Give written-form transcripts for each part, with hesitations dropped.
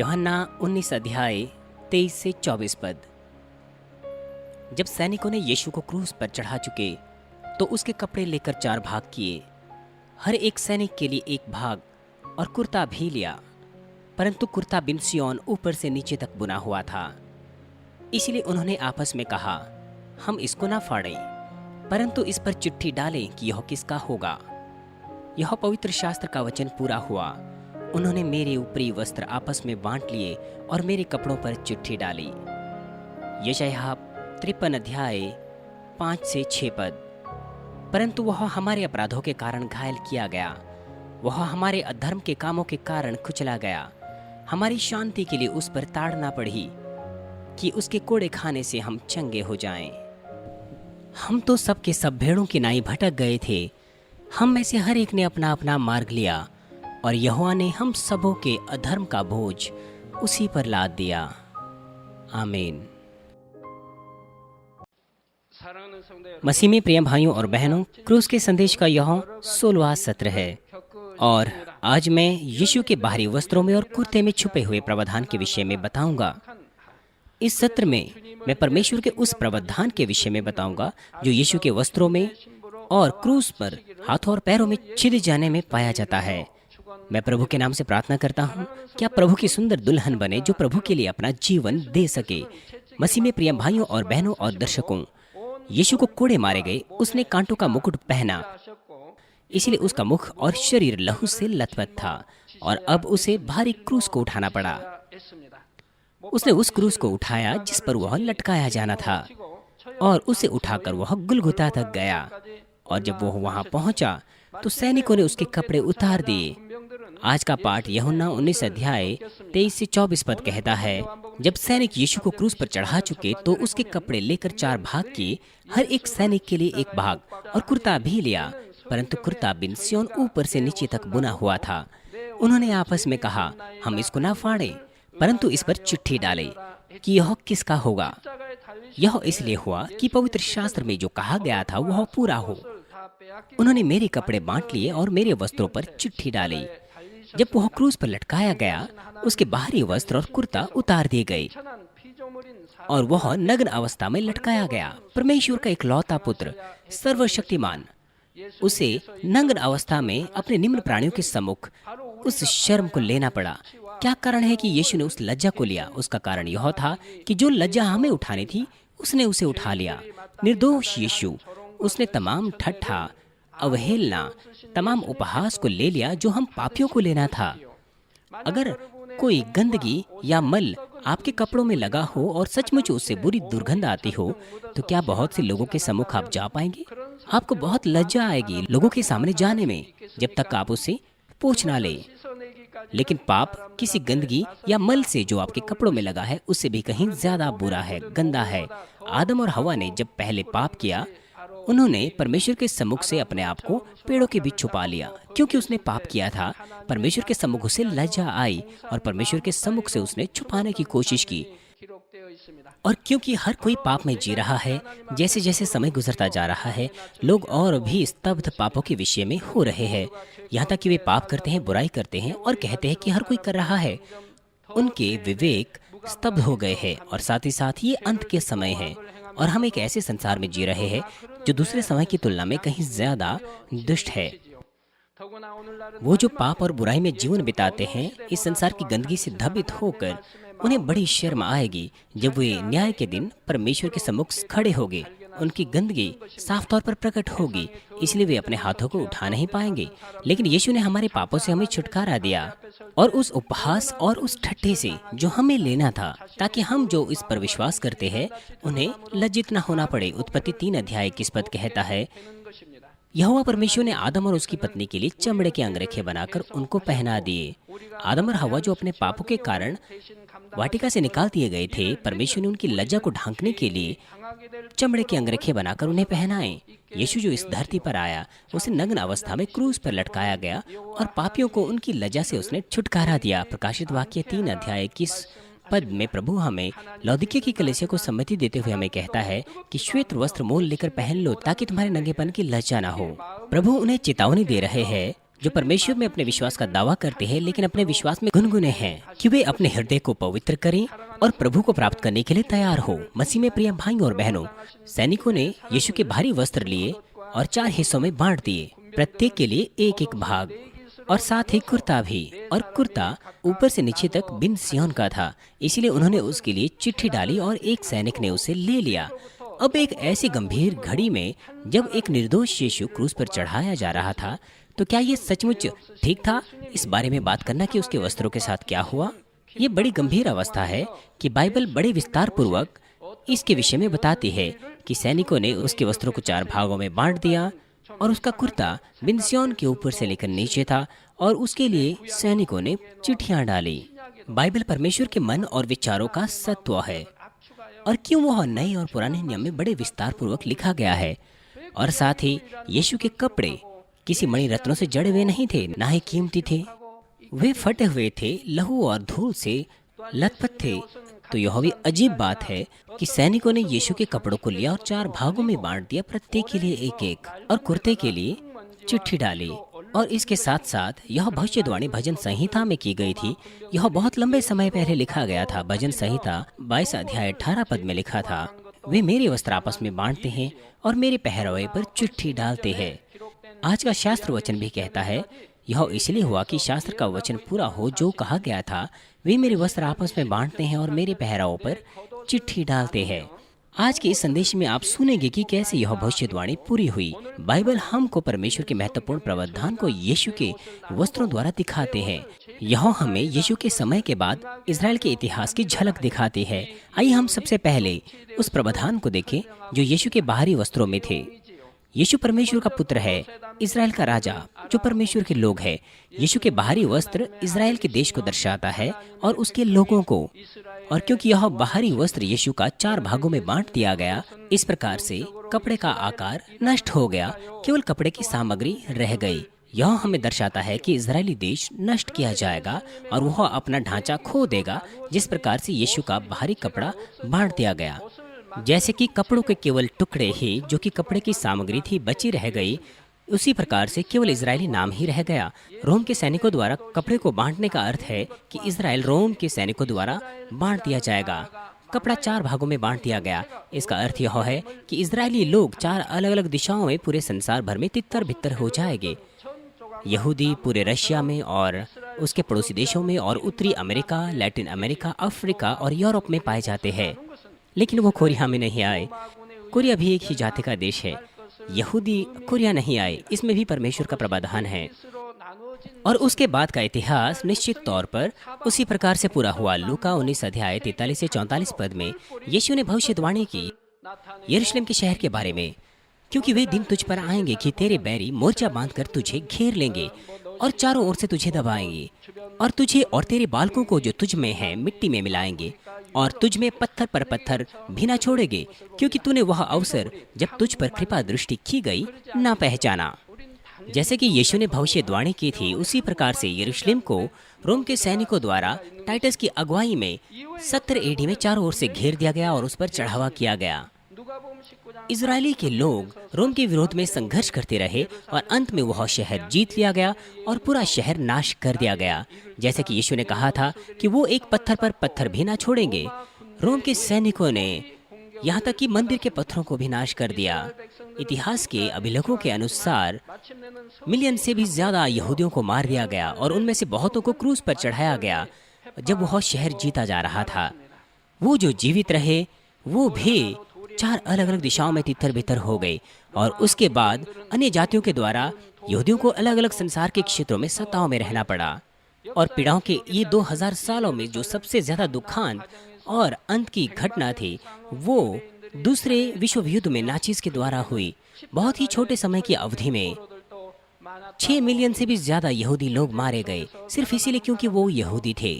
यूहन्ना 19 अध्याय 23 से 24 पद। जब सैनिकों ने यीशु को क्रूस पर चढ़ा चुके तो उसके कपड़े लेकर 4 भाग किए, हर एक सैनिक के लिए एक भाग, और कुर्ता भी लिया, परंतु कुर्ता बिन सिय्योन ऊपर से नीचे तक बुना हुआ था। इसलिए उन्होंने आपस में कहा, हम इसको ना फाड़ें, परंतु इस पर चिट्ठी डालें कि यह किसका होगा। यह पवित्र शास्त्र का वचन पूरा हुआ। उन्होंने मेरे ऊपरी वस्त्र आपस में बांट लिए और मेरे कपड़ों पर चिट्ठी डाली। यशायाह 53 अध्याय 5 से 6 पद। परंतु वह हमारे अपराधों के कारण घायल किया गया, वह हमारे अधर्म के कामों के कारण कुचला गया। हमारी शांति के लिए उस पर ताड़ना पड़ी कि उसके कोड़े खाने से हम चंगे हो जाएं। हम तो सब के सब भेड़ों की नाई भटक गए थे, हम में से हर एक ने अपना अपना मार्ग लिया, और यहोवा ने हम सबों के अधर्म का बोझ उसी पर लाद दिया। आमीन। मसीह में प्रिय भाइयों और बहनों, क्रूस के संदेश का यह 16वां सत्र है, और आज मैं यीशु के बाहरी वस्त्रों में और कुर्ते में छुपे हुए प्रावधान के विषय में बताऊंगा। इस सत्र में मैं परमेश्वर के उस प्रावधान के विषय में बताऊंगा जो यीशु के वस्त्रों में और क्रूस पर हाथों और पैरों में छिद जाने में पाया जाता है। मैं प्रभु के नाम से प्रार्थना करता हूँ कि आप प्रभु की सुंदर दुल्हन बने जो प्रभु के लिए अपना जीवन दे सके। मसीह में प्रिय भाइयों और बहनों और दर्शकों, यीशु को कोड़े मारे गए, उसने कांटों का मुकुट पहना, इसलिए उसका मुख और शरीर लहू से लथपथ था, और अब उसे भारी क्रूस को उठाना पड़ा। उसने उस क्रूस को उठाया जिस पर वह लटकाया जाना था, और उसे उठाकर वह गुलगुता तक गया। और जब वह वहां पहुंचा तो सैनिकों ने उसके कपड़े उतार दिए। आज का पाठ यूहन्ना 19 अध्याय 23 से 24 पद कहता है, जब सैनिक यीशु को क्रूस पर चढ़ा चुके तो उसके कपड़े लेकर 4 भाग किए, हर एक सैनिक के लिए एक भाग, और कुर्ता भी लिया, परंतु कुर्ता बिन सिय्योन ऊपर से नीचे तक बुना हुआ था। उन्होंने आपस में कहा, हम इसको ना फाड़ें, परंतु इस पर चिट्ठी डालें कि यह किसका होगा। यह इसलिए हुआ कि पवित्र शास्त्र में जो कहा गया था वह पूरा हो। उन्होंने मेरे कपड़े बांट लिए और मेरे वस्त्रों पर चिट्ठी डाली। जब वह क्रूस पर लटकाया गया, उसके बाहरी वस्त्र और कुर्ता उतार दिए गए, और वह नग्न अवस्था में लटकाया गया। परमेश्वर का इकलौता पुत्र, सर्वशक्तिमान, उसे नग्न अवस्था में अपने निम्न प्राणियों के सम्मुख उस शर्म को लेना पड़ा। क्या कारण है कि यीशु ने उस लज्जा को लिया? उसका कारण यह था कि जो लज्जा हमें उठानी थी उसने उसे उठा लिया। निर्दोष यीशु, उसने तमाम ठट्ठा, अवहेलना, तमाम उपहास को ले लिया जो हम पापियों को लेना था। अगर कोई गंदगी या मल आपके कपड़ों में लगा हो और सचमुच उससे बुरी दुर्गंध आती हो, तो क्या बहुत से लोगों के सम्मुख आप जा पाएंगे? आपको बहुत लज्जा आएगी लोगों के सामने जाने में, जब तक आप उससे पूछ ना ले। लेकिन पाप किसी गंदगी या मल से जो आपके कपड़ों में लगा है उससे भी कहीं ज्यादा बुरा है, गंदा है। आदम और हवा ने जब पहले पाप किया, उन्होंने परमेश्वर के सम्मुख से अपने आप को पेड़ों के बीच छुपा लिया। क्योंकि उसने पाप किया था, परमेश्वर के सम्मुख उसे लज्जा आई और परमेश्वर के सम्मुख से उसने छुपाने की कोशिश की। और क्योंकि हर कोई पाप में जी रहा है, जैसे जैसे समय गुजरता जा रहा है, लोग और भी स्तब्ध पापों के विषय में हो रहे हैं। यहाँ तक कि वे पाप करते हैं, बुराई करते हैं और कहते हैं कि हर कोई कर रहा है। उनके विवेक स्तब्ध हो गए हैं, और साथ ही साथ ये अंत के समय है, और हम एक ऐसे संसार में जी रहे हैं जो दूसरे समय की तुलना में कहीं ज्यादा दुष्ट है। वो जो पाप और बुराई में जीवन बिताते हैं, इस संसार की गंदगी से धबित होकर उन्हें बड़ी शर्म आएगी जब वे न्याय के दिन परमेश्वर के सम्मुख खड़े होंगे। उनकी गंदगी साफ तौर पर प्रकट होगी, इसलिए वे अपने हाथों को उठा नहीं पाएंगे। लेकिन यीशु ने हमारे पापों से हमें छुटकारा दिया, और उस उपहास और उस ठट्ठे से जो हमें लेना था, ताकि हम जो इस पर विश्वास करते हैं उन्हें लज्जित न होना पड़े। उत्पत्ति 3 अध्याय 21 पद कहता है, यहोवा परमेश्वर ने आदम और उसकी पत्नी के लिए चमड़े के अंगरखे बनाकर उनको पहना दिए। आदम और हवा जो अपने पापों के कारण वाटिका से निकाल दिए गए थे, परमेश्वर ने उनकी लज्जा को ढांकने के लिए चमड़े के अंगरखे बनाकर उन्हें पहनाए। यीशु जो इस धरती पर आया, उसे नग्न अवस्था में क्रूस पर लटकाया गया, और पापियों को उनकी लज्जा से उसने छुटकारा दिया। प्रकाशित वाक्य 3 अध्याय 21 पद में प्रभु हमें लौदीकिया की कलीसिया को सम्मति देते हुए हमें कहता है कि श्वेत वस्त्र मोल लेकर पहन लो ताकि तुम्हारे नंगेपन की लज्जा ना हो। प्रभु उन्हें चेतावनी दे रहे हैं जो परमेश्वर में अपने विश्वास का दावा करते हैं लेकिन अपने विश्वास में गुनगुने हैं कि वे अपने हृदय को पवित्र करें और प्रभु को प्राप्त करने के लिए तैयार हो। मसीह में प्रिय भाइयों और बहनों, सैनिकों ने यीशु के भारी वस्त्र लिए और 4 हिस्सों में बांट दिए, प्रत्येक के लिए एक एक भाग, और साथ ही कुर्ता भी। और कुर्ता ऊपर से नीचे तक बिन सिय्योन का था, इसीलिए उन्होंने उसके लिए चिट्ठी डाली और एक सैनिक ने उसे ले लिया। अब एक ऐसी गंभीर घड़ी में जब एक निर्दोष यीशु क्रूस पर चढ़ाया जा रहा था, तो क्या ये सचमुच ठीक था इस बारे में बात करना कि उसके वस्त्रों के साथ क्या हुआ? ये बड़ी गंभीर अवस्था है कि बाइबल बड़े विस्तार पूर्वक इसके विषय में बताती है कि सैनिकों ने उसके वस्त्रों को 4 भागों में बांट दिया और उसका कुर्ता बिन सिय्योन के ऊपर से लेकर नीचे था और उसके लिए सैनिकों ने चिट्ठियां डाली। बाइबल परमेश्वर के मन और विचारों का सत्व है, और क्यों वह नए और पुराने नियम में बड़े विस्तार पूर्वक लिखा गया है। और साथ ही यीशु के कपड़े किसी मणि रत्नों से जड़े हुए नहीं थे, ना ही कीमती थे, वे फटे हुए थे, लहू और धूल से लथपथ थे। तो यह भी अजीब बात है कि सैनिकों ने यीशु के कपड़ों को लिया और 4 भागों में बांट दिया, प्रत्येक के लिए एक एक, और कुर्ते के लिए चिट्ठी डाली। और इसके साथ साथ यह भविष्यवाणी भजन संहिता में की गई थी। यह बहुत लंबे समय पहले लिखा गया था। भजन संहिता 22 अध्याय 18 पद में लिखा था, वे मेरे वस्त्र आपस में बांटते हैं और मेरे पहरावे पर चिट्ठी डालते हैं। आज का शास्त्र वचन भी कहता है, यह इसलिए हुआ कि शास्त्र का वचन पूरा हो जो कहा गया था, वे मेरे वस्त्र आपस में बांटते हैं और मेरे पहरावों पर चिट्ठी डालते हैं। आज के इस संदेश में आप सुनेंगे कि कैसे यह भविष्यवाणी पूरी हुई। बाइबल हमको परमेश्वर के महत्वपूर्ण प्रावधान को यीशु के वस्त्रों द्वारा दिखाते हैं। यह हमें यीशु के समय के बाद इज़राइल के इतिहास की झलक दिखाती है। आइए हम सबसे पहले उस प्रावधान को देखें जो यीशु के बाहरी वस्त्रों में थे। यीशु परमेश्वर का पुत्र है, इज़राइल का राजा, जो परमेश्वर के लोग हैं। यीशु के बाहरी वस्त्र इज़राइल के देश को दर्शाता है और उसके लोगों को। और क्योंकि यह बाहरी वस्त्र यीशु का 4 भागों में बांट दिया गया, इस प्रकार से कपड़े का आकार नष्ट हो गया, केवल कपड़े की सामग्री रह गई। यह हमें दर्शाता है कि इज़राइली देश नष्ट किया जाएगा और वह अपना ढांचा खो देगा, जिस प्रकार से यीशु का बाहरी कपड़ा बांट दिया गया। जैसे कि कपड़ों के केवल टुकड़े ही, जो कि कपड़े की सामग्री थी, बची रह गई, उसी प्रकार से केवल इज़राइली नाम ही रह गया। रोम के सैनिकों द्वारा कपड़े को बांटने का अर्थ है कि इज़राइल रोम के सैनिकों द्वारा बांट दिया जाएगा। कपड़ा 4 भागों में बांट दिया गया। इसका अर्थ यह है कि इज़राइली लोग 4 अलग अलग दिशाओं में पूरे संसार भर में तितर बितर हो जाएंगे। यहूदी पूरे रशिया में और उसके पड़ोसी देशों में, और उत्तरी अमेरिका, लैटिन अमेरिका, अफ्रीका और यूरोप में पाए जाते हैं। लेकिन वो कोरिया में नहीं आए। कोरिया भी एक ही जाति का देश है। यहूदी कोरिया नहीं आए, इसमें भी परमेश्वर का प्रावधान है। और उसके बाद का इतिहास निश्चित तौर पर उसी प्रकार से पूरा हुआ। लूका 19 अध्याय 43 से 44 पद में यीशु ने भविष्यवाणी की यरूशलेम के शहर के बारे में, क्योंकि वे दिन तुझ पर आएंगे कि तेरे बैरी मोर्चा बांधकर तुझे घेर लेंगे और चारों ओर से तुझे दबाएंगे, और तुझे और तेरे बालकों को जो तुझ में हैं मिट्टी में मिलाएंगे, और तुझ में पत्थर पर पत्थर भी ना छोड़ेंगे, क्योंकि तूने वह अवसर जब तुझ पर कृपा दृष्टि की गई ना पहचाना। जैसे कि यीशु ने भविष्यवाणी की थी, उसी प्रकार से यरूशलेम को रोम के सैनिकों द्वारा टाइटस की अगुवाई में 70 एडी में चारों ओर से घेर दिया गया और उस पर चढ़ावा किया गया। इजरायली के लोग रोम के विरोध में संघर्ष करते रहे और अंत में वह शहर जीत लिया गया और पूरा शहर नाश कर दिया गया। जैसे कि यीशु ने कहा था कि वो एक पत्थर पर पत्थर भी ना छोड़ेंगे। रोम के सैनिकों ने यहाँ तक कि मंदिर के पत्थरों को भी नाश कर दिया। इतिहास के अभिलेखों के अनुसार मिलियन से भी ज्यादा यहूदियों को मार दिया गया और उनमें से बहुतों को क्रूस पर चढ़ाया गया जब वह शहर जीता जा रहा था। वो जो जीवित रहे वो भी 4 अलग अलग दिशाओं में तितर बितर हो गए और उसके बाद अन्य जातियों के द्वारा यहूदियों को अलग अलग संसार के क्षेत्रों में सत्ताओं में रहना पड़ा। और पीड़ाओं के ये 2000 सालों में जो सबसे ज्यादा दुखांत और अंत की घटना थी वो दूसरे विश्व युद्ध में नाचीज के द्वारा हुई। बहुत ही छोटे समय की अवधि में 6 मिलियन से भी ज्यादा यहूदी लोग मारे गए सिर्फ इसीलिए क्योंकि वो यहूदी थे,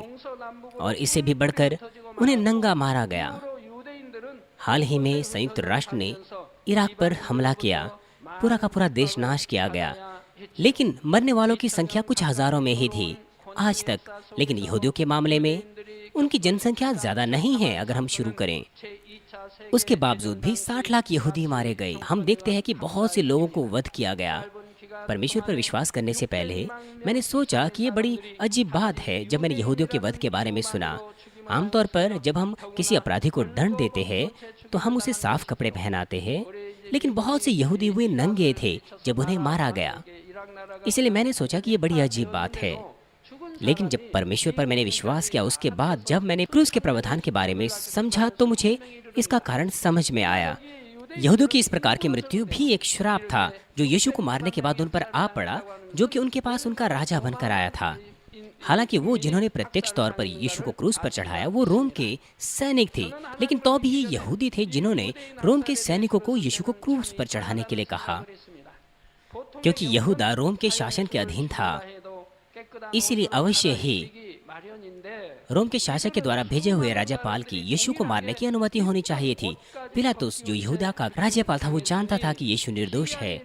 और इससे भी बढ़कर उन्हें नंगा मारा गया। हाल ही में संयुक्त राष्ट्र ने इराक पर हमला किया, पूरा का पूरा देश नाश किया गया, लेकिन मरने वालों की संख्या कुछ हजारों में ही थी आज तक। लेकिन यहूदियों के मामले में उनकी जनसंख्या ज्यादा नहीं है। अगर हम शुरू करें, उसके बावजूद भी 60 लाख यहूदी मारे गए। हम देखते हैं कि बहुत से लोगों को वध किया गया परमेश्वर पर विश्वास करने से पहले मैंने सोचा कि ये बड़ी अजीब बात है जब मैंने यहूदियों के वध के बारे में सुना। आमतौर पर जब हम किसी अपराधी को दंड देते हैं तो हम उसे साफ कपड़े पहनाते हैं, लेकिन बहुत से यहूदी हुए नंगे थे जब उन्हें मारा गया। इसलिए मैंने सोचा कि ये बड़ी अजीब बात है। लेकिन जब परमेश्वर पर मैंने विश्वास किया, उसके बाद जब मैंने क्रूस के प्रावधान के बारे में समझा तो मुझे इसका कारण समझ में आया। यहूदियों की इस प्रकार की मृत्यु भी एक श्राप था जो यीशु को मारने के बाद उन पर आ पड़ा, जो कि उनके पास उनका राजा बनकर आया था। हालांकि वो जिन्होंने प्रत्यक्ष तौर पर यीशु को क्रूस पर चढ़ाया वो रोम के सैनिक थे, लेकिन तो भी ये यहूदी थे जिन्होंने रोम के सैनिकों को यीशु को क्रूस पर चढ़ाने के लिए कहा, क्योंकि यहूदा रोम के शासन के अधीन था। इसीलिए अवश्य ही रोम के शासक के द्वारा भेजे हुए राज्यपाल की यीशु को मारने की अनुमति होनी चाहिए थी। पिलातुस जो यहूदा का राज्यपाल था वो जानता था कि यीशु निर्दोष है,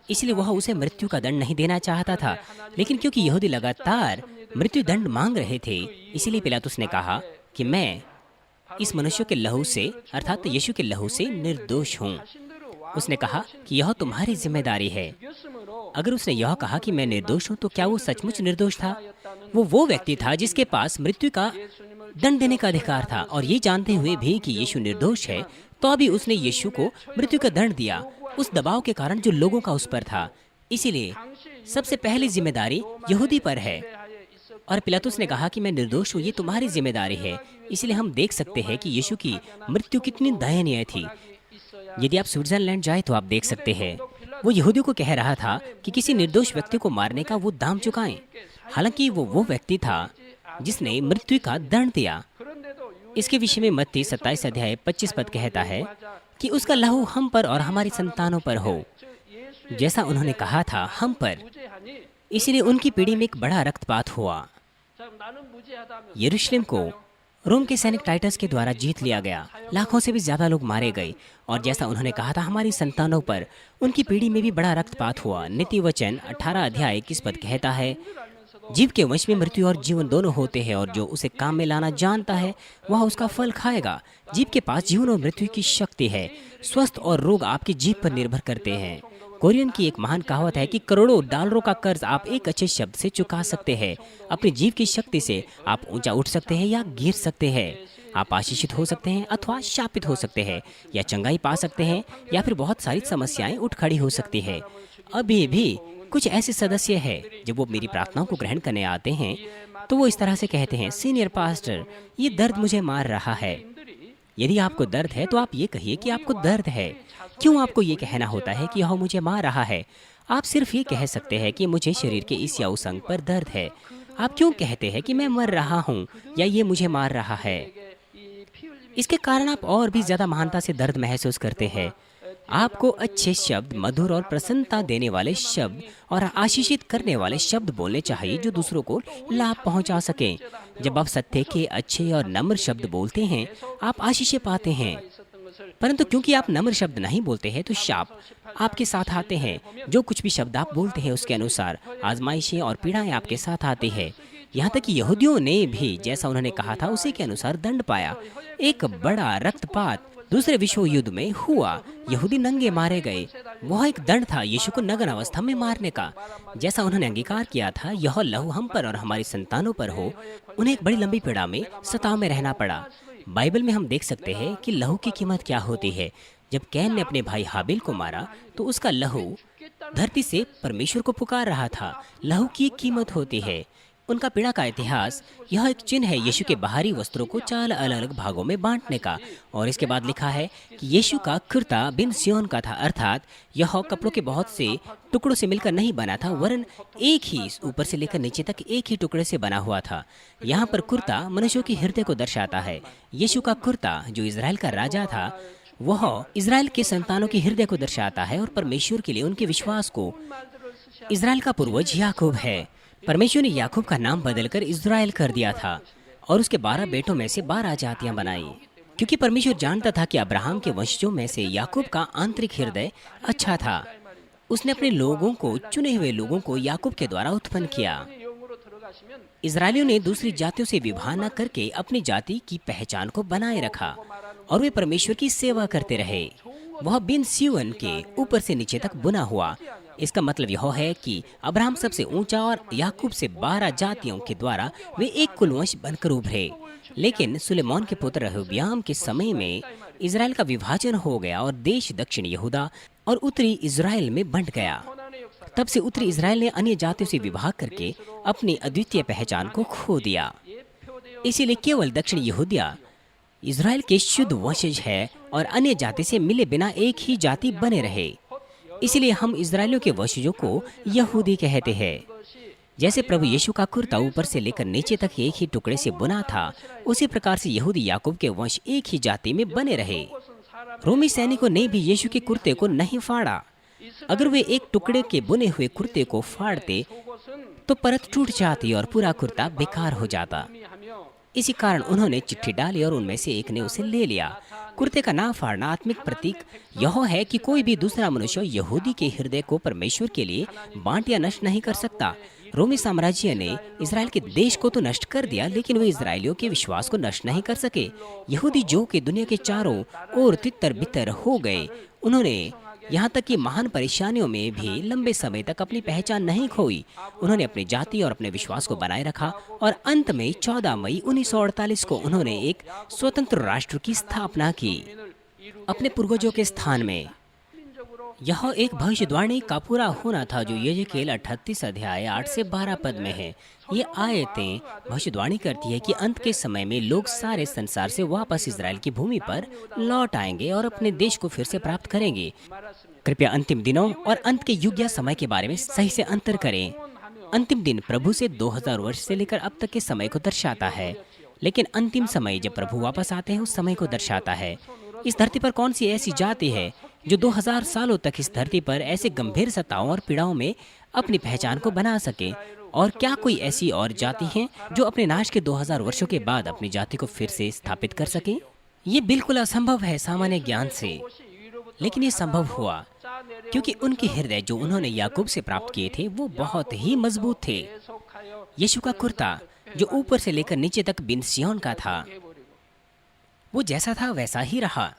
इसलिए वह उसे मृत्यु का दंड नहीं देना चाहता था। लेकिन क्योंकि यहूदी लगातार मृत्यु दंड मांग रहे थे, इसीलिए पिलातुस ने कहा कि मैं इस मनुष्य के लहू से अर्थात यीशु के लहू से निर्दोष हूँ। उसने कहा कि यह तुम्हारी जिम्मेदारी है। अगर उसने यह कहा कि मैं निर्दोष हूँ तो क्या वो सचमुच निर्दोष था? वो व्यक्ति था जिसके पास मृत्यु का दंड देने का अधिकार था, और ये जानते हुए भी कि यीशु निर्दोष है तो अभी उसने यीशु को मृत्यु का दंड दिया, उस दबाव के कारण जो लोगों का उस पर था। इसीलिए सबसे पहली जिम्मेदारी यहूदी पर है। और पिलातुस ने कहा कि मैं निर्दोष हूँ, ये तुम्हारी जिम्मेदारी है। इसलिए हम देख सकते हैं कि यीशु की मृत्यु कितनी दयनीय थी। यदि आप स्विट्जरलैंड जाए तो आप देख सकते हैं वो यहूदियों को कह रहा था कि किसी निर्दोष व्यक्ति को मारने का वो दाम चुकाएं। हालांकि वो व्यक्ति था जिसने मृत्यु का दंड दिया। इसके विषय में मत्ती 27 अध्याय 25 पद कहता है कि उसका लहू हम पर और हमारी संतानों पर हो, जैसा उन्होंने कहा था हम पर। इसलिए उनकी पीढ़ी में एक बड़ा रक्तपात हुआ। यरूशलेम को रोम के सैनिक टाइटस के द्वारा जीत लिया गया। लाखों से भी ज्यादा लोग मारे गए, और जैसा उन्होंने कहा था हमारी संतानों पर, उनकी पीढ़ी में भी बड़ा रक्तपात हुआ। नीति वचन 18 अध्याय 21 पद कहता है, जीव के वश में मृत्यु और जीवन दोनों होते हैं, और जो उसे काम में लाना जानता है वह उसका फल खाएगा। जीव के पास जीवन और मृत्यु की शक्ति है। स्वस्थ और रोग आपकी जीभ पर निर्भर करते हैं। कोरियन की एक महान कहावत है कि करोड़ों डॉलरों का कर्ज आप एक अच्छे शब्द से चुका सकते हैं। अपनी जीभ की शक्ति से आप ऊंचा उठ सकते हैं या गिर सकते हैं। आप आशीषित हो सकते हैं अथवा शापित हो सकते हैं, या चंगाई पा सकते हैं, या फिर बहुत सारी समस्याएं उठ खड़ी हो सकती है। अभी भी कुछ ऐसे सदस्य हैं जब वो मेरी प्रार्थनाओं को ग्रहण करने आते हैं तो वो इस तरह से कहते हैं, सीनियर पास्टर ये दर्द मुझे मार रहा है। यदि आपको दर्द है तो आप ये कहिए कि आपको दर्द है। क्यों आपको ये कहना होता है कि यह मुझे मार रहा है? आप सिर्फ ये कह सकते हैं कि मुझे शरीर के इस या उस अंग पर दर्द है। आप क्यों कहते हैं कि मैं मर रहा हूँ या ये मुझे मार रहा है? इसके कारण आप और भी ज्यादा महानता से दर्द महसूस करते हैं। आपको अच्छे शब्द, मधुर और प्रसन्नता देने वाले शब्द और आशीषित करने वाले शब्द बोलने चाहिए जो दूसरों को लाभ पहुंचा सकें। जब आप सत्य के अच्छे और नम्र शब्द बोलते हैं आप आशीषें पाते हैं, परंतु क्योंकि आप नम्र शब्द नहीं बोलते हैं तो शाप आपके साथ आते हैं। जो कुछ भी शब्द आप बोलते हैं उसके अनुसार आजमाइशें और पीड़ाएं आपके साथ आती है। यहाँ तक कि यहूदियों ने भी जैसा उन्होंने कहा था उसी के अनुसार दंड पाया। एक बड़ा रक्तपात दूसरे विश्व युद्ध में हुआ। यहूदी नंगे मारे गए। वह एक दंड था यीशु को नग्न अवस्था में मारने का। जैसा उन्होंने अंगीकार किया था यह लहू हम पर और हमारी संतानों पर हो, उन्हें एक बड़ी लंबी पीड़ा में सताव में रहना पड़ा। बाइबल में हम देख सकते हैं कि लहू की कीमत क्या होती है। जब कैन ने अपने भाई हाबिल को मारा तो उसका लहू धरती से परमेश्वर को पुकार रहा था। लहू की एक कीमत होती है। उनका पीड़ा का इतिहास यह एक चिन्ह है यीशु के बाहरी वस्त्रों को 4 अलग अलग भागों में बांटने का। और इसके बाद लिखा है कि यीशु का कुर्ता बिन सियोन का था, अर्थात यह कपड़ों के बहुत से टुकड़ों से मिलकर नहीं बना था, वरन एक ही ऊपर से लेकर नीचे तक एक ही टुकड़े से बना हुआ था। यहाँ पर कुर्ता मनुष्यों के हृदय को दर्शाता है। यीशु का कुर्ता जो इजराइल का राजा था वह इजराइल के संतानों के हृदय को दर्शाता है और परमेश्वर के लिए उनके विश्वास को। इजराइल का पूर्वज याकूब है। परमेश्वर ने याकूब का नाम बदलकर इज़राइल कर दिया था और उसके 12 बेटों में से 12 जातियां बनाई, क्योंकि परमेश्वर जानता था कि अब्राहम के वंशजों में से याकूब का आंतरिक हृदय अच्छा था। उसने अपने लोगों को, चुने हुए लोगों को याकूब के द्वारा उत्पन्न किया। इजरायलियों ने दूसरी जातियों से विवाह न करके अपनी जाति की पहचान को बनाए रखा और वे परमेश्वर की सेवा करते रहे। वह बिन सिय्योन के ऊपर से नीचे तक बुना हुआ इसका मतलब यह है कि अब्राहम सबसे ऊंचा और याकूब से 12 जातियों के द्वारा वे एक कुलवंश बनकर उभरे। लेकिन सुलेमान के पुत्र रहब्याम के समय में इज़राइल का विभाजन हो गया और देश दक्षिण यहूदा और उत्तरी इज़राइल में बंट गया। तब से उत्तरी इज़राइल ने अन्य जातियों से विवाह करके अपनी अद्वितीय पहचान को खो दिया। इसीलिए केवल दक्षिण यहूदिया इज़राइल के शुद्ध वंशज है और अन्य जाति से मिले बिना एक ही जाति बने रहे। इसीलिए हम इज़राइलियों के वंशजों को यहूदी कहते हैं। जैसे प्रभु यीशु का कुर्ता ऊपर से लेकर नीचे तक एक ही टुकड़े से बुना था, उसी प्रकार से यहूदी याकूब के वंश एक ही जाति में बने रहे। रोमी सैनिकों ने भी यीशु के कुर्ते को नहीं फाड़ा। अगर वे एक टुकड़े के बुने हुए कुर्ते को फाड़ते तो परत टूट जाती और पूरा कुर्ता बेकार हो जाता। इसी कारण उन्होंने चिट्ठी डाली और उनमें से एक ने उसे ले लिया। कुर्ते का ना फाड़ना आत्मिक प्रतीक यह है कि कोई भी दूसरा मनुष्य यहूदी के हृदय को परमेश्वर के लिए बांट या नष्ट नहीं कर सकता। रोमी साम्राज्य ने इज़राइल के देश को तो नष्ट कर दिया, लेकिन वे इज़राइलियों के विश्वास को नष्ट नहीं कर सके। यहूदी जो कि दुनिया के चारों ओर तितर बितर हो गए, उन्होंने यहाँ तक कि महान परेशानियों में भी लंबे समय तक अपनी पहचान नहीं खोई। उन्होंने अपनी जाति और अपने विश्वास को बनाए रखा और अंत में 14 मई 1948 को उन्होंने एक स्वतंत्र राष्ट्र की स्थापना की अपने पूर्वजों के स्थान में। यह एक भविष्यवाणी का पूरा होना था जो यहेजकेल 38 अध्याय 8 से 12 पद में है। ये आयतें भविष्यवाणी करती है कि अंत के समय में लोग सारे संसार से वापस इज़राइल की भूमि पर लौट आएंगे और अपने देश को फिर से प्राप्त करेंगे। कृपया अंतिम दिनों और अंत के युग या समय के बारे में सही से अंतर करें। अंतिम दिन प्रभु से 2000 वर्ष से लेकर अब तक के समय को दर्शाता है, लेकिन अंतिम समय जब प्रभु वापस आते हैं उस समय को दर्शाता है। इस धरती पर कौन सी ऐसी जाति है जो 2000 सालों तक इस धरती पर ऐसे गंभीर सताओं और पीड़ाओं में अपनी पहचान को बना सके? और क्या कोई ऐसी और जाति है जो अपने नाश के 2000 वर्षों के बाद अपनी जाति को फिर से स्थापित कर सके? ये बिल्कुल असंभव है सामान्य ज्ञान से, लेकिन ये संभव हुआ क्योंकि उनके हृदय जो उन्होंने याकूब से प्राप्त किए थे वो बहुत ही मजबूत थे। यीशु का कुर्ता जो ऊपर से लेकर नीचे तक बिन सिय्योन का था, वो जैसा था वैसा ही रहा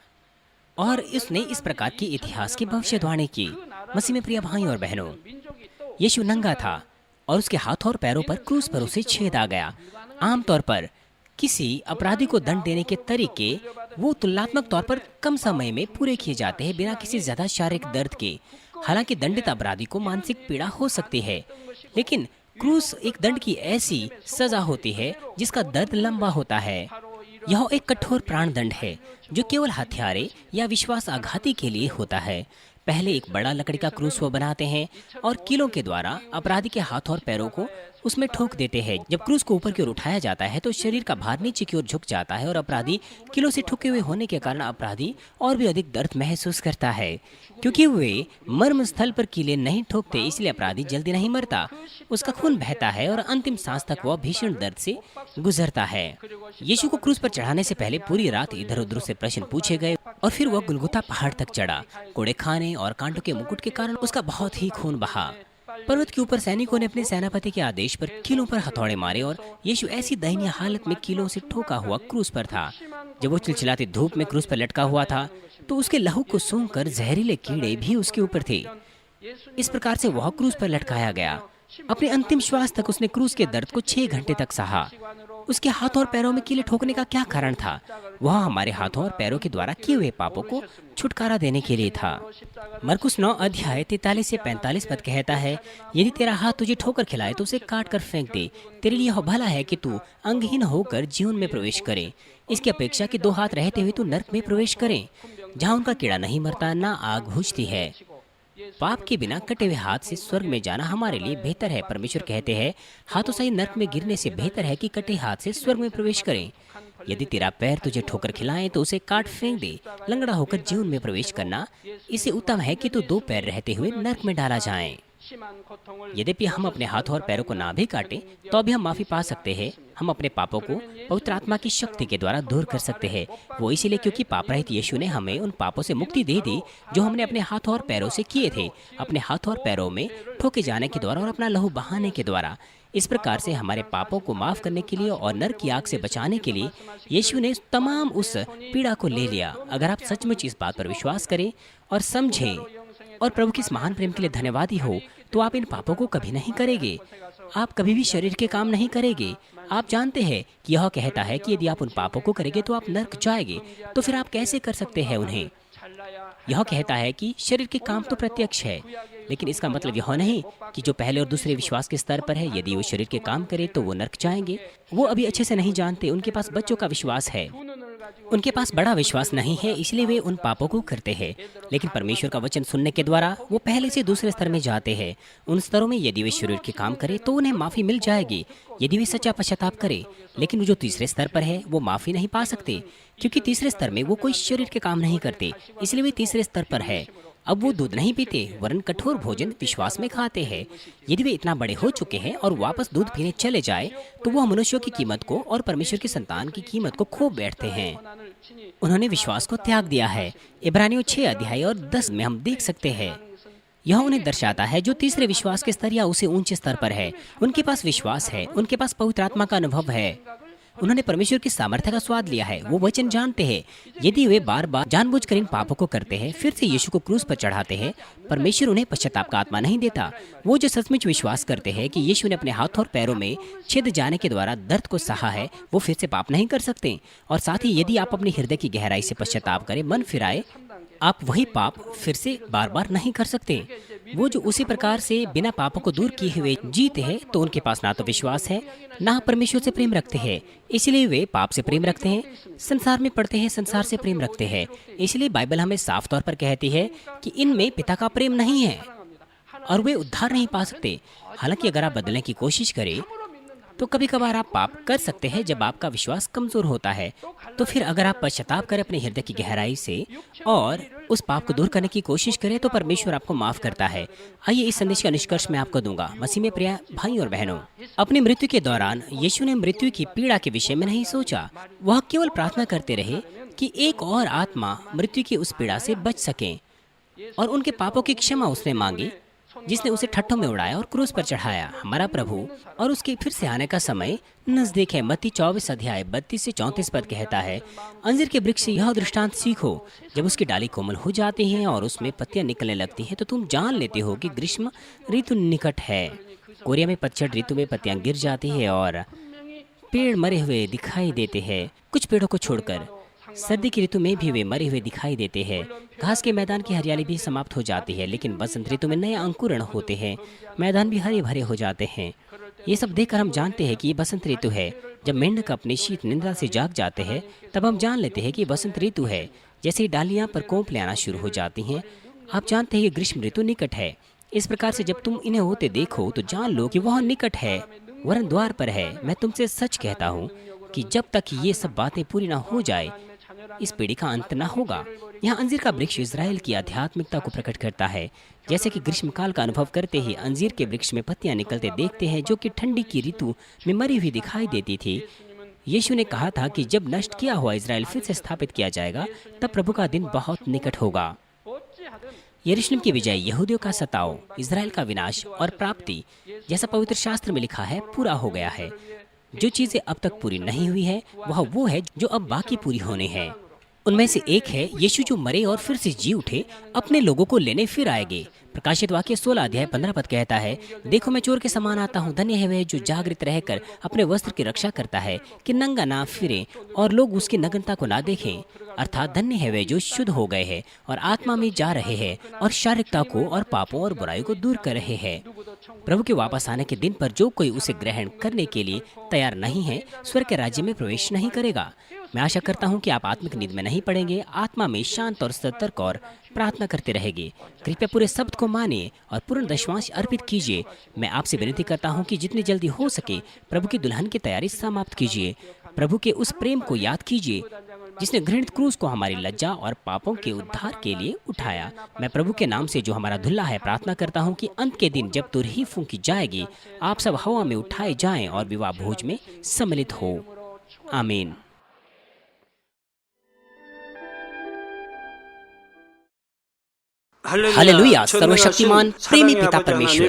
और उसने इस प्रकार की इतिहास की भविष्यवाणी की। मसीह में प्रिय भाइयों और बहनों, यीशु नंगा था और उसके हाथों और पैरों पर क्रूस पर उसे छेद आ गया। आमतौर पर किसी अपराधी को दंड देने के तरीके वो तुलनात्मक तौर पर कम समय में पूरे किए जाते हैं बिना किसी ज्यादा शारीरिक दर्द के। हालांकि दंडित अपराधी को मानसिक पीड़ा हो सकती है, लेकिन क्रूस एक दंड की ऐसी सजा होती है जिसका दर्द लंबा होता है। यह एक कठोर प्राण दंड है जो केवल हत्यारे या विश्वासघाती के लिए होता है। पहले एक बड़ा लकड़ी का क्रूस वो बनाते हैं और कीलों के द्वारा अपराधी के हाथ और पैरों को उसमें ठोक देते हैं। जब क्रूस को ऊपर की ओर उठाया जाता है तो शरीर का भार नीचे की ओर झुक जाता है और अपराधी कीलों से ठुके हुए होने के कारण अपराधी और भी अधिक दर्द महसूस करता है। क्योंकि वे मर्म स्थल पर कीले नहीं ठोकते, इसलिए अपराधी जल्दी नहीं मरता। उसका खून बहता है और अंतिम सांस तक वह भीषण दर्द से गुजरता है। यीशु को क्रूस पर चढ़ाने से पहले पूरी रात इधर उधर से प्रश्न पूछे गए और फिर वह गुलगुता पहाड़ तक चढ़ा। कोड़े खाने और कांटों के मुकुट के कारण उसका बहुत ही खून बहा। पर्वत के ऊपर सैनिकों ने अपने सेनापति के आदेश पर कीलों पर हथौड़े मारे और यीशु ऐसी दयनीय हालत में कीलों से ठोका हुआ क्रूस पर था। जब वो चिलचिलाती धूप में क्रूस पर लटका हुआ था तो उसके लहू को सूंघकर जहरीले कीड़े भी उसके ऊपर थे। इस प्रकार से वह क्रूस पर लटकाया गया। अपने अंतिम श्वास तक उसने क्रूस के दर्द को 6 घंटे तक सहा। उसके हाथों और पैरों में कीले ठोकने का क्या कारण था? वह हमारे हाथों और पैरों के द्वारा किए हुए पापों को छुटकारा देने के लिए था। मरकुस 9 अध्याय 43 से 45 पद कहता है, यदि तेरा हाथ तुझे ठोकर खिलाए तो उसे काट कर फेंक दे। तेरे लिए यह भला है कि तू अंगहीन होकर जीवन में प्रवेश करे, इसकी अपेक्षा कि 2 हाथ रहते हुए तू नर्क में प्रवेश करे, जहाँ उनका कीड़ा नहीं मरता ना आग बुझती है। पाप के बिना कटे हुए हाथ से स्वर्ग में जाना हमारे लिए बेहतर है। परमेश्वर कहते हैं, हाथों से नर्क में गिरने से बेहतर है कि कटे हाथ से स्वर्ग में प्रवेश करें। यदि तेरा पैर तुझे ठोकर खिलाए तो उसे काट फेंक दे। लंगड़ा होकर जीवन में प्रवेश करना इससे उत्तम है कि तू 2 पैर रहते हुए नर्क में डाला जाए। यद्यपि हम अपने हाथों और पैरों को ना भी काटें तो भी हम माफी पा सकते हैं। हम अपने पापों को पवित्र आत्मा की शक्ति के द्वारा दूर कर सकते हैं। वो इसीलिए क्योंकि पाप रहित यीशु ने हमें उन पापों से मुक्ति दे दी जो हमने अपने हाथों और पैरों से किए थे, अपने हाथों और पैरों में ठोके जाने के द्वारा और अपना लहू बहाने के द्वारा। इस प्रकार से हमारे पापों को माफ करने के लिए और नरक की आग से बचाने के लिए यीशु ने तमाम उस पीड़ा को ले लिया। अगर आप सचमुच इस बात पर विश्वास करें और समझें और प्रभु के इस महान प्रेम के लिए धन्यवादी हो, तो आप इन पापों को कभी नहीं करेंगे। आप कभी भी शरीर के काम नहीं करेंगे। आप जानते हैं कि यह कहता है कि यदि आप उन पापों को करेंगे तो आप नर्क जाएंगे। तो फिर आप कैसे कर सकते हैं उन्हें? यह कहता है कि शरीर के काम तो प्रत्यक्ष है, लेकिन इसका मतलब यह नहीं कि जो पहले और दूसरे विश्वास के स्तर पर है, यदि वो शरीर के काम करे तो वो नर्क जाएंगे। वो अभी अच्छे से नहीं जानते, उनके पास बच्चों का विश्वास है, उनके पास बड़ा विश्वास नहीं है, इसलिए वे उन पापों को करते हैं। लेकिन परमेश्वर का वचन सुनने के द्वारा वो पहले से दूसरे स्तर में जाते हैं। उन स्तरों में यदि वे शरीर के काम करें तो उन्हें माफी मिल जाएगी, यदि वे सच्चा पश्चाताप करें। लेकिन वो जो तीसरे स्तर पर है वो माफी नहीं पा सकते, क्योंकि तीसरे स्तर में वो कोई शरीर के काम नहीं करते, इसलिए वे तीसरे स्तर पर है। अब वो दूध नहीं पीते, वरन कठोर भोजन विश्वास में खाते हैं। यदि वे इतना बड़े हो चुके हैं और वापस दूध पीने चले जाए, तो वह मनुष्यों की कीमत को और परमेश्वर की संतान की कीमत को खो बैठते हैं। उन्होंने विश्वास को त्याग दिया है। इब्रानियों 6 अध्याय और 10 में हम देख सकते हैं। यह उन्हें दर्शाता है जो तीसरे विश्वास के स्तर या उसे ऊंचे स्तर पर है। उनके पास विश्वास है, उनके पास पवित्र आत्मा का अनुभव है, उन्होंने परमेश्वर की सामर्थ्य का स्वाद लिया है। वो वचन जानते हैं। यदि वे बार बार जानबूझकर इन पापों को करते हैं, फिर से यीशु को क्रूस पर चढ़ाते हैं, परमेश्वर उन्हें पश्चाताप का आत्मा नहीं देता। वो जो सचमुच विश्वास करते हैं कि यीशु ने अपने हाथ और पैरों में छेद जाने के द्वारा दर्द को सहा है, वो फिर से पाप नहीं कर सकते। और साथ ही यदि आप अपने हृदय की गहराई से पश्चाताप करें, मन फिराए, आप वही पाप फिर से बार बार नहीं कर सकते। वो जो उसी प्रकार से बिना पापों को दूर किए हुए जीते हैं, तो उनके पास ना तो विश्वास है, ना परमेश्वर से प्रेम रखते हैं। इसलिए वे पाप से प्रेम रखते हैं, संसार में पड़ते हैं, संसार से प्रेम रखते हैं। इसलिए बाइबल हमें साफ तौर पर कहती है कि इनमें पिता का प्रेम नहीं है और वे उद्धार नहीं पा सकते। हालांकि अगर आप बदलने की कोशिश करें तो कभी कभार आप पाप कर सकते हैं जब आपका विश्वास कमजोर होता है। तो फिर अगर आप पश्चाताप करें अपने हृदय की गहराई से और उस पाप को दूर करने की कोशिश करें, तो परमेश्वर आपको माफ करता है। आइए इस संदेश का निष्कर्ष मैं आपको दूंगा। मसीह में प्रिय भाई और बहनों, अपनी मृत्यु के दौरान यीशु ने मृत्यु की पीड़ा के विषय में नहीं सोचा। वह केवल प्रार्थना करते रहे कि एक और आत्मा मृत्यु की उस पीड़ा से बच सके, और उनके पापों की क्षमा उसने मांगी, जिसने उसे ठट्ठों में उड़ाया और क्रूस पर चढ़ाया। हमारा प्रभु और उसके फिर से आने का समय नजदीक है। मत्ती 24 अध्याय 32 से 34 पद कहता है, अंजीर के वृक्ष से यह दृष्टांत सीखो, जब उसकी डाली कोमल हो जाती है और उसमें पत्तियां निकलने लगती हैं, तो तुम जान लेते हो कि ग्रीष्म ऋतु निकट है। कोरिया में पतझड़ ऋतु में पत्तियां गिर जाती है और पेड़ मरे हुए दिखाई देते हैं। कुछ पेड़ों को छोड़कर सर्दी की ऋतु में भी वे मरे हुए दिखाई देते हैं। घास के मैदान की हरियाली भी समाप्त हो जाती है, लेकिन बसंत ऋतु में नए अंकुरण होते हैं, मैदान भी हरे भरे हो जाते हैं। ये सब देखकर हम जानते हैं कि ये बसंत ऋतु है। जब मेंढक अपनी शीत निंद्रा से जाग जाते हैं, तब हम जान लेते हैं कि बसंत ऋतु है। जैसे ही डालियां पर कोंपलें आना शुरू हो जाती हैं, आप जानते हैं कि ग्रीष्म ऋतु निकट है। इस प्रकार से जब तुम इन्हें होते देखो तो जान लो कि वह निकट है, वरन द्वार पर है। मैं तुमसे सच कहता हूँ कि जब तक ये सब बातें पूरी न हो जाए, इस पीढ़ी का अंत न होगा। यहाँ अंजीर का वृक्ष इज़राइल की आध्यात्मिकता को प्रकट करता है। जैसे कि ग्रीष्मकाल का अनुभव करते ही अंजीर के वृक्ष में पत्तियां निकलते देखते हैं, जो कि ठंडी की ऋतु में मरी हुई दिखाई देती थी। यीशु ने कहा था कि जब नष्ट किया हुआ इज़राइल फिर से स्थापित किया जाएगा, तब प्रभु का दिन बहुत निकट होगा। यरूशलेम की विजय, यहूदियों का सताव, इज़राइल का विनाश और प्राप्ति, जैसा पवित्र शास्त्र में लिखा है, पूरा हो गया है। जो चीजें अब तक पूरी नहीं हुई है, वह वो है जो अब बाकी पूरी होने हैं। उनमें से एक है यीशु जो मरे और फिर से जी उठे, अपने लोगों को लेने फिर आएंगे। प्रकाशित वाक्य 16 अध्याय 15 पद कहता है, देखो मैं चोर के समान आता हूँ। धन्य है वह जो जागृत रहकर अपने वस्त्र की रक्षा करता है, कि नंगा ना फिरे और लोग उसकी नग्नता को ना देखें। अर्थात धन्य है वे जो शुद्ध हो गए हैं और आत्मा में जा रहे हैं और शारीरिकता को और पापों और बुराइयों को दूर कर रहे हैं। प्रभु के वापस आने के दिन पर जो कोई उसे ग्रहण करने के लिए तैयार नहीं है, स्वर्ग के राज्य में प्रवेश नहीं करेगा। मैं आशा करता हूं कि आप आत्मिक नींद में नहीं पड़ेंगे, आत्मा में शांत और सतर्क और प्रार्थना करते रहेंगे। कृपया पूरे शब्द को मानिए और पूर्ण दशमांश अर्पित कीजिए। मैं आपसे विनती करता हूं कि जितनी जल्दी हो सके प्रभु की दुल्हन की तैयारी समाप्त कीजिए। प्रभु के उस प्रेम को याद कीजिए जिसने घृणित क्रूस को हमारी लज्जा और पापों के उद्धार के लिए उठाया। मैं प्रभु के नाम से जो हमारा दुल्हा है प्रार्थना करता हूँ कि अंत के दिन जब तुरही फूंकी जाएगी, आप सब हवा में उठाए जाएं और विवाह भोज में सम्मिलित हो। आमीन। हालेलुया। सर्वशक्तिमान प्रेमी पिता परमेश्वर,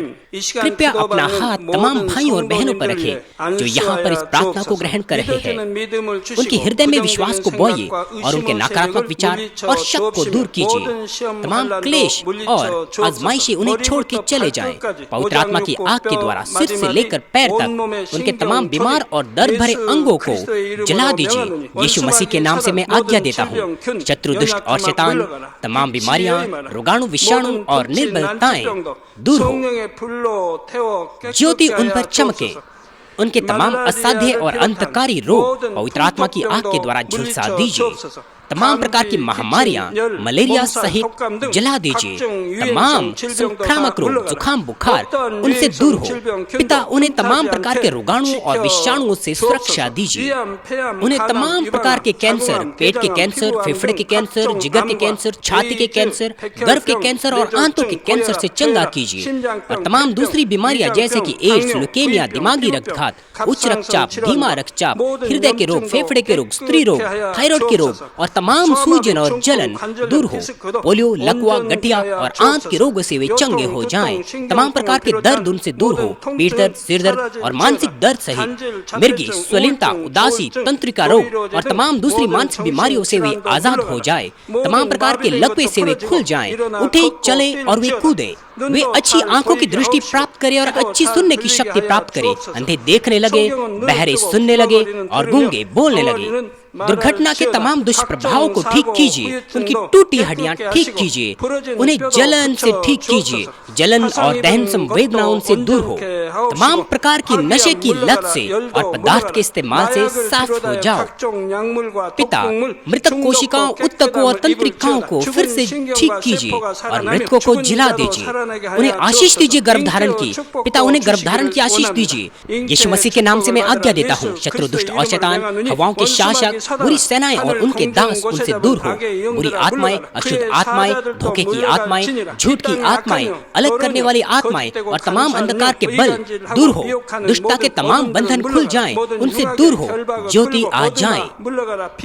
कृपया अपना हाथ तमाम भाइयों और बहनों पर रखें जो यहाँ पर इस प्रार्थना को ग्रहण कर रहे हैं। उनके हृदय में विश्वास को बोइए और उनके नकारात्मक विचार और शक को दूर कीजिए। तमाम क्लेश और आजमाइशें उन्हें छोड़ के चले जाएं। पवित्र आत्मा की आग के द्वारा सिर से लेकर पैर तक उनके तमाम बीमार और दर्द भरे अंगों को जला दीजिए। यीशु मसीह के नाम से मैं आज्ञा देता हूँ, शत्रु, दुष्ट और शैतान, तमाम बीमारियां, रोगाणु, विषाणु और निर्बलताएं दूर हो। ज्योति उन पर चमके। उनके तमाम असाध्य और अंतकारी रोग पवित्र आत्मा की आग के द्वारा झुलसा दीजिए। तमाम प्रकार की महामारियां, मलेरिया सहित जला दीजिए। तमाम संक्रामक रोग, जुकाम, बुखार उनसे दूर हो। पिता, उन्हें तमाम प्रकार के रोगाणुओं और विषाणुओं से सुरक्षा दीजिए। उन्हें तमाम प्रकार के कैंसर, पेट के कैंसर, फेफड़े के कैंसर, जिगर के कैंसर, छाती के कैंसर, गर्भ के कैंसर और आंतों के कैंसर से चंगा कीजिए। और तमाम दूसरी बीमारियां जैसे कि एड्स, ल्यूकेमिया, दिमागी रक्तघात, उच्च रक्तचाप, धीमा रक्तचाप, हृदय के रोग, फेफड़े के रोग, स्त्री रोग, थायराइड के रोग और तमाम सूजन और जलन दूर हो। पोलियो, लकवा, गठिया और आंत के रोगों से वे चंगे हो जाएं। तमाम प्रकार के दर्द उनसे दूर हो। पीठ दर्द, सिर दर्द और मानसिक दर्द सहित मिर्गी, स्वलीनता, उदासी, तंत्रिका रोग और तमाम दूसरी मानसिक बीमारियों से वे आजाद हो जाए। तमाम प्रकार के लकवे से वे खुल जाएं, उठे, चले और वे कूदे। वे अच्छी आंखों की दृष्टि प्राप्त करें और अच्छी सुनने की शक्ति प्राप्त करें। अंधे देखने लगे, बहरे सुनने लगे और गूंगे बोलने लगे। दुर्घटना के तमाम दुष्प्रभावों को ठीक कीजिए। उनकी टूटी हड्डियां ठीक कीजिए। उन्हें जलन से ठीक कीजिए। जलन और दहन संवेदनाओं से दूर हो। तमाम प्रकार की नशे की लत से और पदार्थ के इस्तेमाल से साफ हो जाओ। पिता, मृतक कोशिकाओं, उत्तकों और तंत्रिकाओं को फिर से ठीक कीजिए और मृतकों को जिला दीजिए। उन्हें आशीष दीजिए गर्भधारण की। पिता, उन्हें गर्भधारण की आशीष दीजिए। यीशु मसीह के नाम से मैं आज्ञा देता हूँ, शत्रु, दुष्ट और शैतान, हवाओं के शासक, बुरी सेनाएं और उनके दास उनसे दूर हो। बुरी आत्माएं, अशुद्ध आत्माएं, धोखे की आत्माएं, झूठ की आत्माएं, अलग करने वाली आत्माएं और तमाम अंधकार के बल दूर हो। दुष्टता के तमाम बंधन खुल जाएं, उनसे दूर हो, ज्योति आ जाए।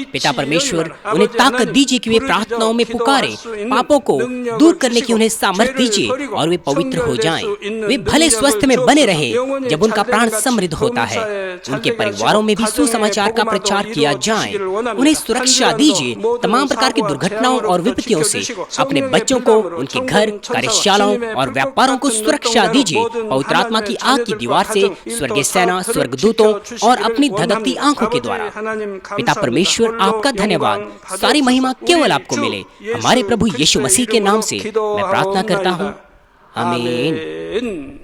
पिता परमेश्वर, उन्हें ताकत दीजिए कि वे प्रार्थनाओं में पुकारें। पापों को दूर करने की उन्हें सामर्थ्य दीजिए और वे पवित्र हो जाएं। वे भले स्वस्थ में बने रहें जब उनका प्राण समृद्ध होता है। उनके परिवारों में भी सुसमाचार का प्रचार किया जाए। उन्हें सुरक्षा दीजिए तमाम प्रकार की दुर्घटनाओं और विपत्तियों से। अपने बच्चों को, उनके घर, कार्यशालाओं और व्यापारों को सुरक्षा दीजिए। पवित्र आत्मा की आग की दीवार से, स्वर्गीय सेना, स्वर्गदूतों और अपनी धधकती आंखों के द्वारा। पिता परमेश्वर, आपका धन्यवाद। सारी महिमा केवल आपको मिले। हमारे प्रभु यीशु मसीह के नाम से मैं प्रार्थना करता हूँ। आमीन।